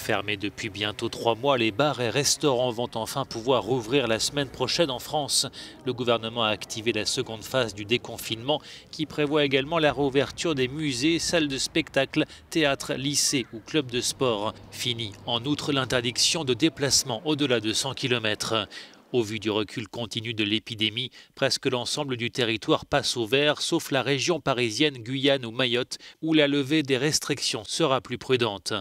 Fermés depuis bientôt 3 mois, les bars et restaurants vont enfin pouvoir rouvrir la semaine prochaine en France. Le gouvernement a activé la seconde phase du déconfinement qui prévoit également la réouverture des musées, salles de spectacle, théâtres, lycées ou clubs de sport. Fini en outre l'interdiction de déplacement au-delà de 100 km. Au vu du recul continu de l'épidémie, presque l'ensemble du territoire passe au vert, sauf la région parisienne, Guyane ou Mayotte, où la levée des restrictions sera plus prudente.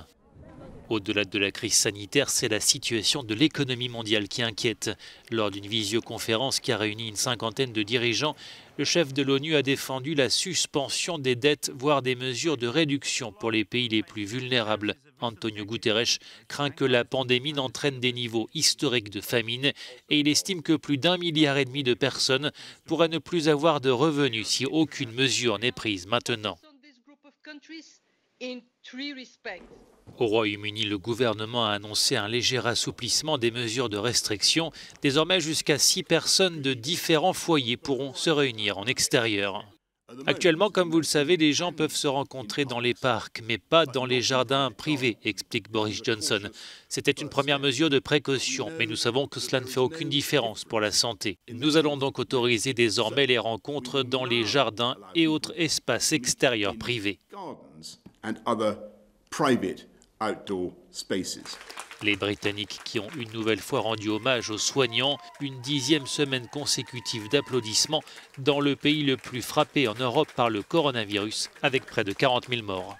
Au-delà de la crise sanitaire, c'est la situation de l'économie mondiale qui inquiète. Lors d'une visioconférence qui a réuni une cinquantaine de dirigeants, le chef de l'ONU a défendu la suspension des dettes, voire des mesures de réduction pour les pays les plus vulnérables. Antonio Guterres craint que la pandémie n'entraîne des niveaux historiques de famine et il estime que plus d'1,5 milliard de personnes pourraient ne plus avoir de revenus si aucune mesure n'est prise maintenant. Au Royaume-Uni, le gouvernement a annoncé un léger assouplissement des mesures de restriction. Désormais, jusqu'à 6 personnes de différents foyers pourront se réunir en extérieur. Actuellement, comme vous le savez, les gens peuvent se rencontrer dans les parcs, mais pas dans les jardins privés, explique Boris Johnson. C'était une première mesure de précaution, mais nous savons que cela ne fait aucune différence pour la santé. Nous allons donc autoriser désormais les rencontres dans les jardins et autres espaces extérieurs privés. Les Britanniques qui ont une nouvelle fois rendu hommage aux soignants, une 10e semaine consécutive d'applaudissements dans le pays le plus frappé en Europe par le coronavirus, avec près de 40 000 morts.